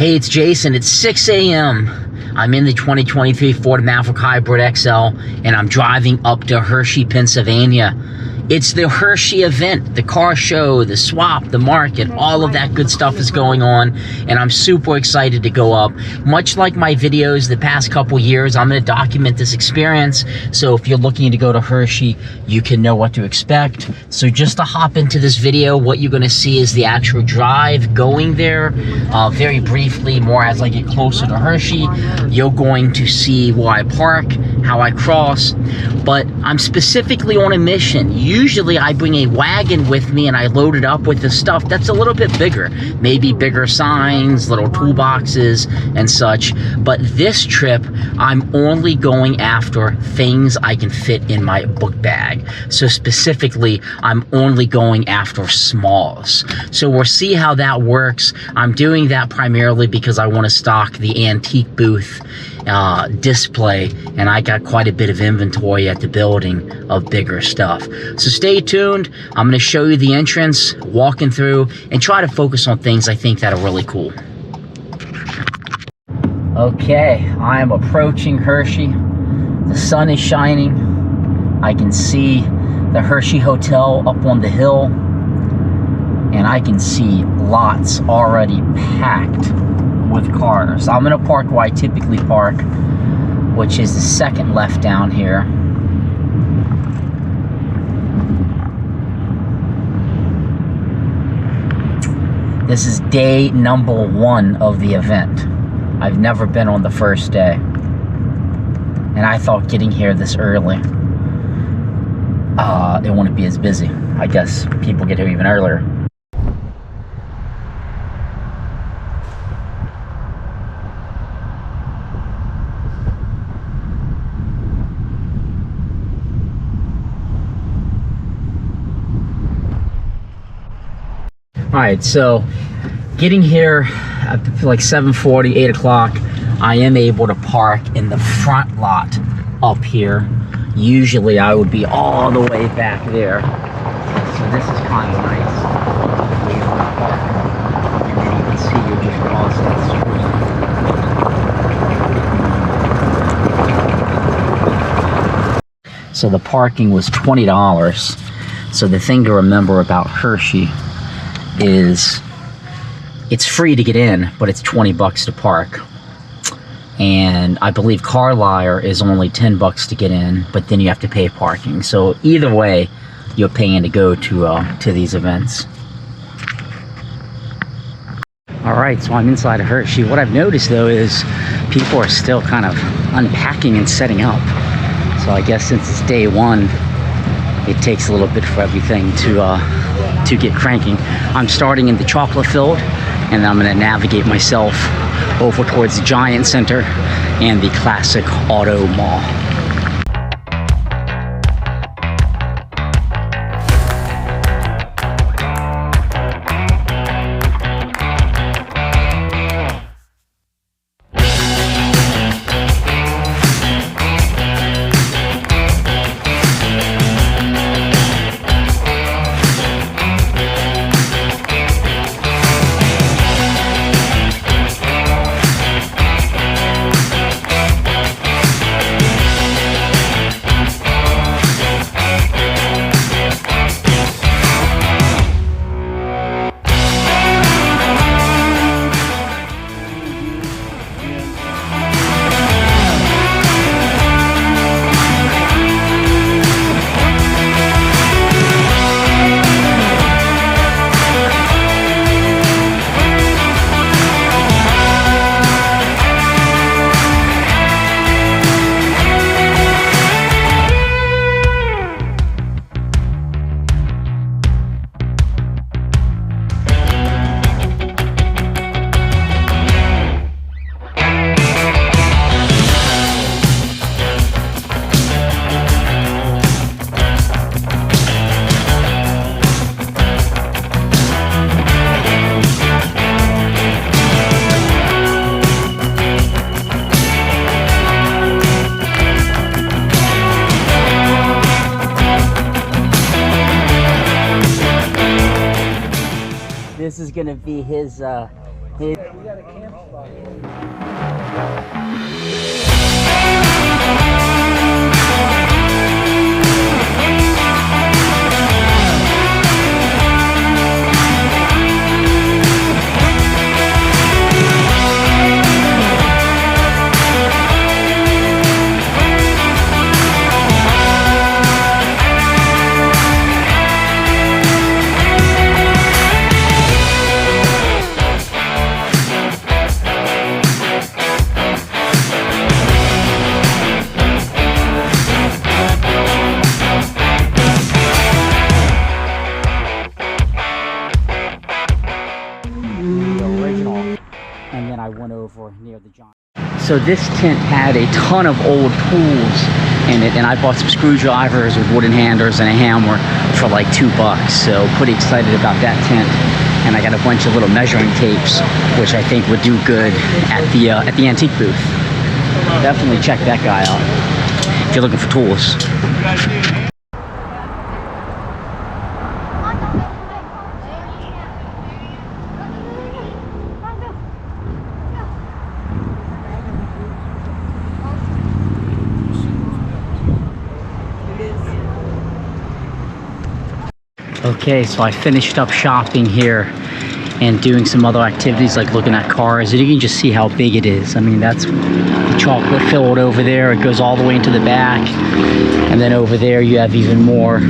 Hey, it's Jason. It's 6 a.m. I'm in the 2023 Ford Maverick Hybrid XL, and I'm driving up to Hershey, Pennsylvania. It's the Hershey event, the car show, the swap, the market, all of that good stuff is going on, and I'm super excited to go up. Much like my videos the past couple years, I'm going to document this experience, so if you're looking to go to Hershey, you can know what to expect. So just to hop into this video, what you're going to see is the actual drive going there. Very briefly, more as I get closer to Hershey, you're going to see where I park, how I cross, but I'm specifically on a mission. Usually I bring a wagon with me and I load it up with the stuff that's a little bit bigger, maybe bigger signs, little toolboxes and such. But this trip, I'm only going after things I can fit in my book bag. So specifically, I'm only going after smalls. So we'll see how that works. I'm doing that primarily because I want to stock the antique booth display, and I got quite a bit of inventory at the building of bigger stuff. So stay tuned. I'm going to show you the entrance, walking through, and try to focus on things I think that are really cool. Okay, I am approaching Hershey. The sun is shining. I can see the Hershey Hotel up on the hill, and I can see lots already packed with cars. I'm gonna park where I typically park, which is the second left down here. This is day number 1 of the event. I've never been on the first day, and I thought getting here this early, it wouldn't be as busy. I guess people get here even earlier. Alright, so getting here at like 7:40, 8 o'clock, I am able to park in the front lot up here. Usually I would be all the way back there. So this is kind of nice. Where you want to park. And then you can see you're just crossing the street. So the parking was $20. So the thing to remember about Hershey is it's free to get in, but it's 20 bucks to park. And I believe Carlisle is only 10 bucks to get in, but then you have to pay parking. So either way, you're paying to go to these events. All right, so I'm inside of Hershey. What I've noticed though is people are still kind of unpacking and setting up. So I guess since it's day 1, it takes a little bit for everything to get cranking. I'm starting in the chocolate field, and I'm going to navigate myself over towards the Giant Center and the classic auto mall. This is gonna be his Hey. Near the John. So this tent had a ton of old tools in it, and I bought some screwdrivers with wooden handles and a hammer for like $2. So pretty excited about that tent. And I got a bunch of little measuring tapes, which I think would do good at the antique booth. Definitely check that guy out if you're looking for tools. Okay, so I finished up shopping here and doing some other activities like looking at cars, and you can just see how big it is. I mean, that's the chocolate filled over there. It goes all the way into the back, and then over there you have even more.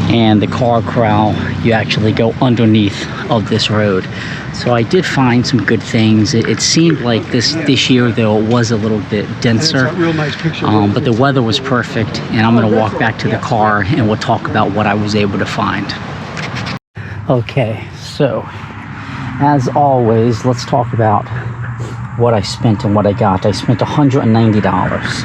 And the car corral, you actually go underneath of this road. So I did find some good things. It seemed like this year though it was a little bit denser, but the weather was perfect. And I'm gonna walk back to the car and we'll talk about what I was able to find. Okay, so as always, let's talk about what I spent and what I got. I spent $190,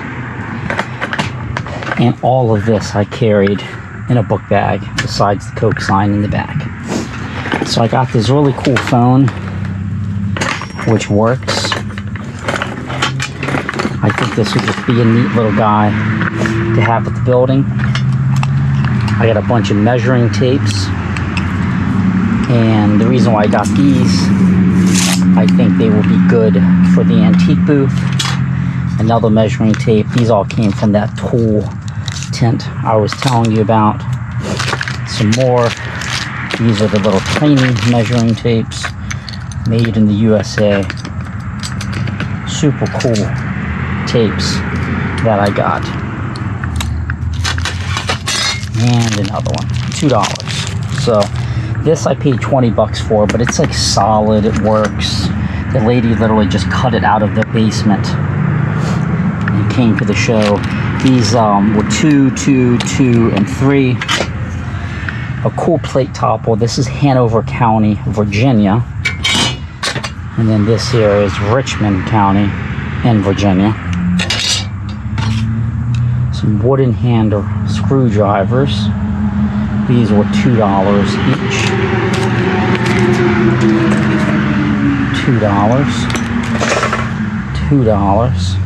and all of this I carried in a book bag besides the Coke sign in the back. So I got this really cool phone which works. I think this would just be a neat little guy to have at the building. I got a bunch of measuring tapes, and the reason why I got these, I think they will be good for the antique booth. Another measuring tape. These all came from that tool tent I was telling you about. Some more. These are the little tiny measuring tapes made in the USA. Super cool tapes that I got. And another one, $2. So this I paid $20 for, but it's like solid, it works. The lady literally just cut it out of the basement and came to the show. These were 2, 2, 2, and 3. A cool plate topper. This is Hanover County, Virginia. And then this here is Richmond County in Virginia. Some wooden handle screwdrivers. These were $2 each. $2. $2.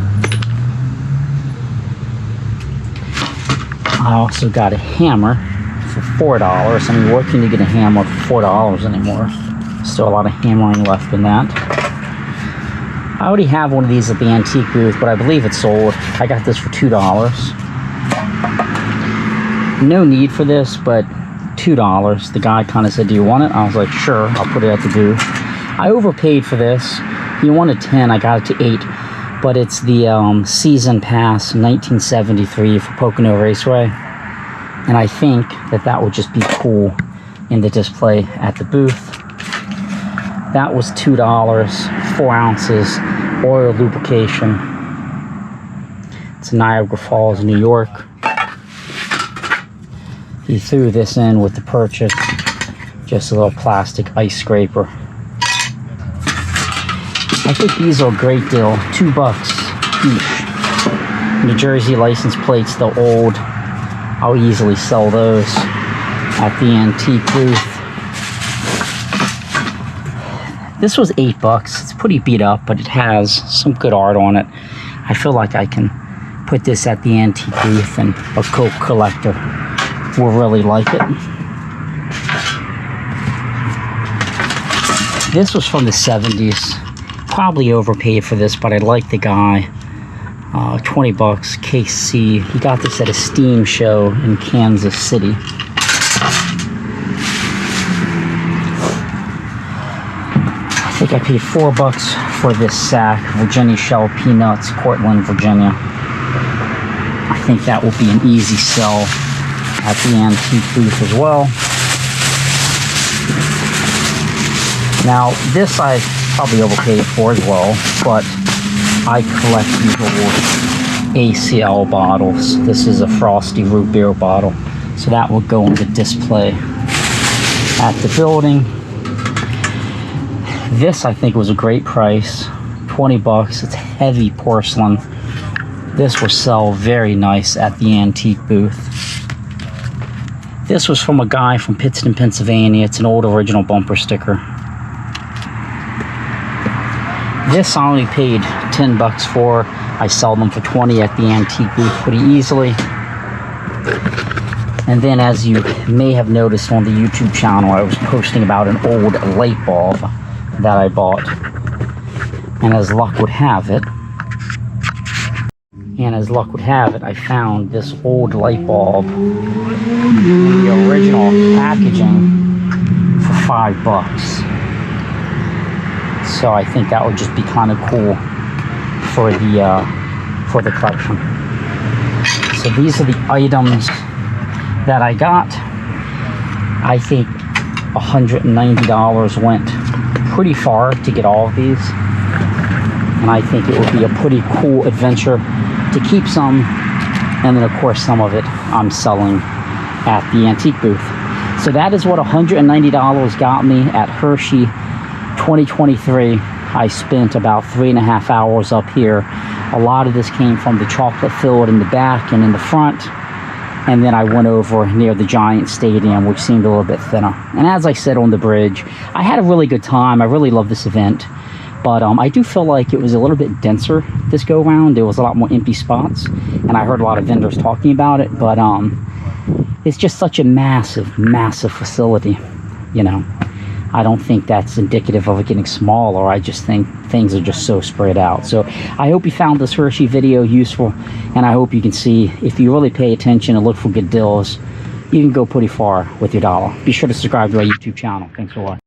I also got a hammer for $4. I mean, where can you get a hammer for $4 anymore? Still a lot of hammering left in that. I already have one of these at the antique booth, but I believe it's sold. I got this for $2. No need for this, but $2. The guy kind of said, do you want it? I was like, sure, I'll put it at the booth. I overpaid for this. He wanted 10, I got it to 8. But it's the season pass 1973 for Pocono Raceway. And I think that would just be cool in the display at the booth. That was $2, 4 ounces, oil lubrication. It's Niagara Falls, New York. He threw this in with the purchase, just a little plastic ice scraper. I think these are a great deal, $2 each. New Jersey license plates, the old. I'll easily sell those at the antique booth. This was $8. It's pretty beat up, but it has some good art on it. I feel like I can put this at the antique booth, and a Coke collector will really like it. This was from the 70s. Probably overpaid for this, but I like the guy. 20 bucks, KC. He got this at a Steam show in Kansas City. I think I paid 4 bucks for this sack, Virginia Shell Peanuts, Cortland, Virginia. I think that will be an easy sell at the antique booth as well. Now, this I probably overpaid for as well, but I collect these old ACL bottles. This is a frosty root beer bottle, so that will go on the display at the building. This I think was a great price, 20 bucks. It's heavy porcelain. This will sell very nice at the antique booth. This was from a guy from Pittston, Pennsylvania. It's an old original bumper sticker. This I only paid 10 bucks for. I sell them for 20 at the antique booth pretty easily. And then, as you may have noticed on the YouTube channel, I was posting about an old light bulb that I bought. And as luck would have it, I found this old light bulb in the original packaging for 5 bucks. So I think that would just be kind of cool for the collection. So these are the items that I got. I think $190 went pretty far to get all of these, and I think it would be a pretty cool adventure to keep some, and then of course some of it I'm selling at the antique booth. So that is what $190 got me at Hershey 2023. I spent about 3.5 hours up here. A lot of this came from the chocolate field in the back and in the front, and then I went over near the Giant Stadium, which seemed a little bit thinner. And as I said on the bridge, I had a really good time. I really love this event, but I do feel like it was a little bit denser this go round. There was a lot more empty spots, and I heard a lot of vendors talking about it, but it's just such a massive facility, you know. I don't think that's indicative of it getting smaller. I just think things are just so spread out. So I hope you found this Hershey video useful, and I hope you can see, if you really pay attention and look for good deals, you can go pretty far with your dollar. Be sure to subscribe to our YouTube channel. Thanks for watching.